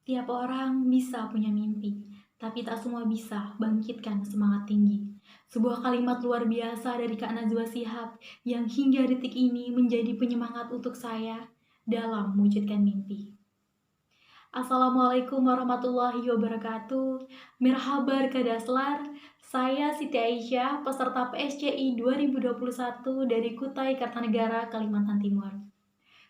Tiap orang bisa punya mimpi, tapi tak semua bisa bangkitkan semangat tinggi. Sebuah kalimat luar biasa dari Kak Najwa Shihab yang hingga detik ini menjadi penyemangat untuk saya dalam mewujudkan mimpi. Assalamualaikum warahmatullahi wabarakatuh. Mirhabar Kadaslar, saya Siti Aisyah, peserta PSCI 2021 dari Kutai Kartanegara, Kalimantan Timur.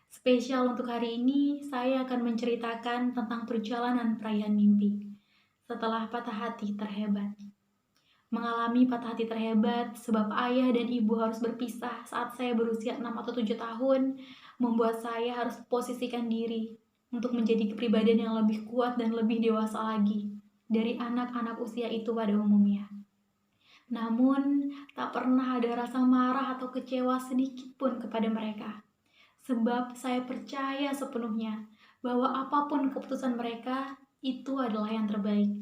Spesial untuk hari ini, saya akan menceritakan tentang perjalanan perayaan mimpi. Setelah patah hati terhebat. Mengalami patah hati terhebat sebab ayah dan ibu harus berpisah saat saya berusia 6 atau 7 tahun, membuat saya harus posisikan diri untuk menjadi kepribadian yang lebih kuat dan lebih dewasa lagi dari anak-anak usia itu pada umumnya. Namun, tak pernah ada rasa marah atau kecewa sedikit pun kepada mereka. Sebab saya percaya sepenuhnya bahwa apapun keputusan mereka, itu adalah yang terbaik.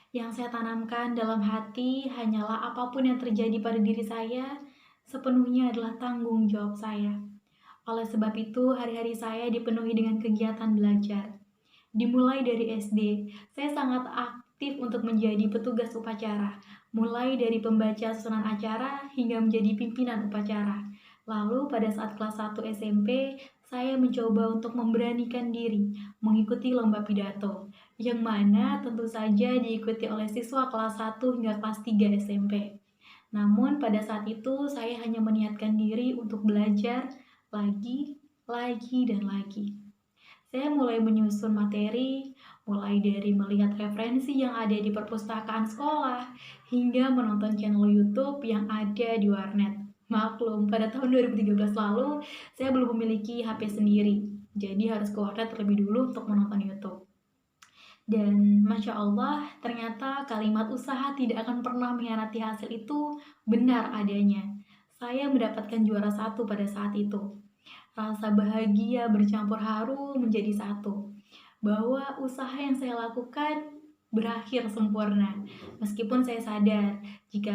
Yang saya tanamkan dalam hati hanyalah apapun yang terjadi pada diri saya, sepenuhnya adalah tanggung jawab saya. Oleh sebab itu, hari-hari saya dipenuhi dengan kegiatan belajar. Dimulai dari SD, saya sangat aktif untuk menjadi petugas upacara, mulai dari pembaca susunan acara hingga menjadi pimpinan upacara. Lalu pada saat kelas 1 SMP, saya mencoba untuk memberanikan diri mengikuti lomba pidato, yang mana tentu saja diikuti oleh siswa kelas 1 hingga kelas 3 SMP. Namun pada saat itu saya hanya meniatkan diri untuk belajar lagi, dan lagi. Saya mulai menyusun materi, mulai dari melihat referensi yang ada di perpustakaan sekolah, hingga menonton channel YouTube yang ada di warnet. Maklum, pada tahun 2013 lalu, saya belum memiliki HP sendiri, jadi harus ke warnet terlebih dulu untuk menonton YouTube. Dan Masya Allah, ternyata kalimat usaha tidak akan pernah mengkhianati hasil itu benar adanya. Saya mendapatkan juara 1 pada saat itu. Rasa bahagia bercampur haru menjadi satu, bahwa usaha yang saya lakukan berakhir sempurna. Meskipun saya sadar jika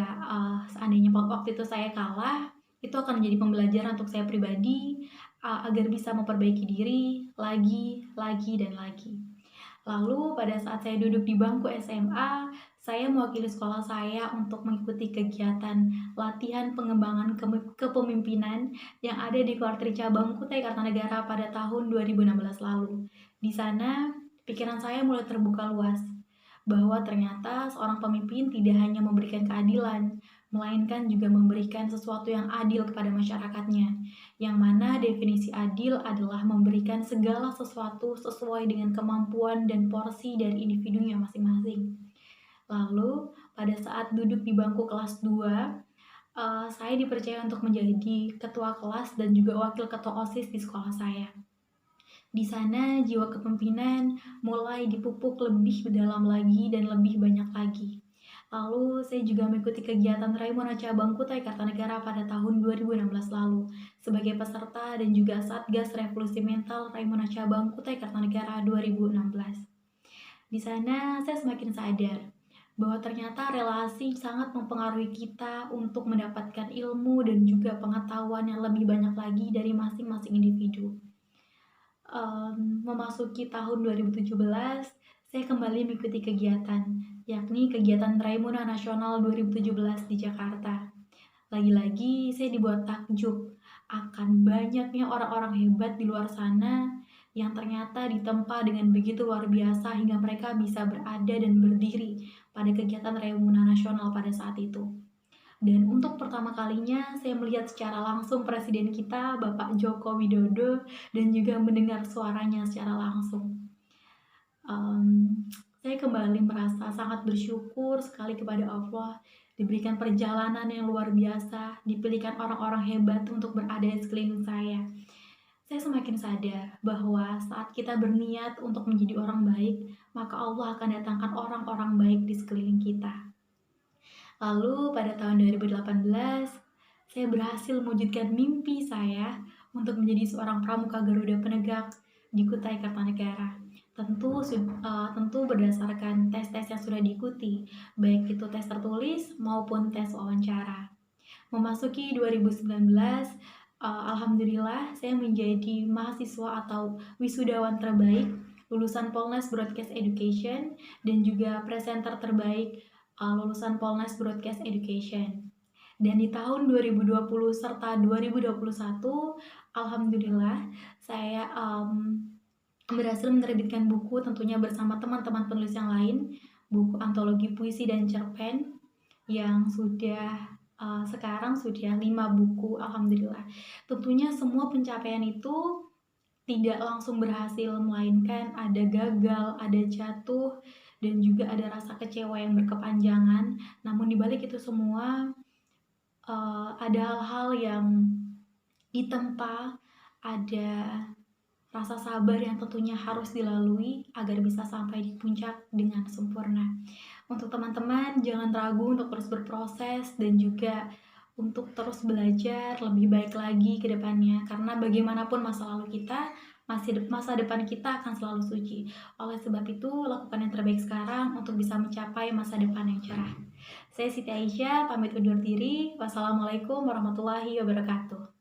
seandainya waktu itu saya kalah, itu akan menjadi pembelajaran untuk saya pribadi agar bisa memperbaiki diri lagi, dan lagi. Lalu pada saat saya duduk di bangku SMA, saya mewakili sekolah saya untuk mengikuti kegiatan latihan pengembangan kepemimpinan yang ada di Kuartir Cabang Kutai Kartanegara pada tahun 2016 lalu. Di sana, pikiran saya mulai terbuka luas, bahwa ternyata seorang pemimpin tidak hanya memberikan keadilan, melainkan juga memberikan sesuatu yang adil kepada masyarakatnya, yang mana definisi adil adalah memberikan segala sesuatu sesuai dengan kemampuan dan porsi dari individunya masing-masing. Lalu, pada saat duduk di bangku kelas 2, saya dipercaya untuk menjadi ketua kelas dan juga wakil ketua OSIS di sekolah saya. Di sana, jiwa kepemimpinan mulai dipupuk lebih dalam lagi dan lebih banyak lagi. Lalu saya juga mengikuti kegiatan Raimuna Cabang Kutai Kartanegara pada tahun 2016 lalu sebagai peserta dan juga Satgas Revolusi Mental Raimuna Cabang Kutai Kartanegara 2016. Di sana saya semakin sadar bahwa ternyata relasi sangat mempengaruhi kita untuk mendapatkan ilmu dan juga pengetahuan yang lebih banyak lagi dari masing-masing individu. Memasuki tahun 2017, saya kembali mengikuti kegiatan, yakni kegiatan Raimuna Nasional 2017 di Jakarta. Lagi-lagi saya dibuat takjub akan banyaknya orang-orang hebat di luar sana yang ternyata ditempa dengan begitu luar biasa hingga mereka bisa berada dan berdiri pada kegiatan Raimuna Nasional pada saat itu. Dan untuk pertama kalinya saya melihat secara langsung Presiden kita, Bapak Joko Widodo, dan juga mendengar suaranya secara langsung. Saya kembali merasa sangat bersyukur sekali kepada Allah, diberikan perjalanan yang luar biasa, dipilihkan orang-orang hebat untuk berada di sekeliling saya. Saya semakin sadar bahwa saat kita berniat untuk menjadi orang baik, maka Allah akan datangkan orang-orang baik di sekeliling kita. Lalu pada tahun 2018, saya berhasil mewujudkan mimpi saya untuk menjadi seorang pramuka Garuda Penegak di Kutai Kartanegara. Tentu berdasarkan tes-tes yang sudah diikuti, baik itu tes tertulis maupun tes wawancara. Memasuki 2019, alhamdulillah saya menjadi mahasiswa atau wisudawan terbaik lulusan Polnes Broadcast Education, dan juga presenter terbaik lulusan Polnes Broadcast Education. Dan di tahun 2020 serta 2021, alhamdulillah saya berhasil menerbitkan buku tentunya bersama teman-teman penulis yang lain, buku antologi puisi dan cerpen yang sekarang sudah 5 buku, alhamdulillah. Tentunya semua pencapaian itu tidak langsung berhasil, melainkan ada gagal, ada jatuh, dan juga ada rasa kecewa yang berkepanjangan. Namun dibalik itu semua, ada hal-hal yang ditempa, ada rasa sabar yang tentunya harus dilalui agar bisa sampai di puncak dengan sempurna. Untuk teman-teman, jangan ragu untuk terus berproses dan juga untuk terus belajar lebih baik lagi ke depannya. Karena bagaimanapun masa lalu kita, masa depan kita akan selalu suci. Oleh sebab itu, lakukan yang terbaik sekarang untuk bisa mencapai masa depan yang cerah. Saya Siti Aisyah, pamit undur diri. Wassalamualaikum warahmatullahi wabarakatuh.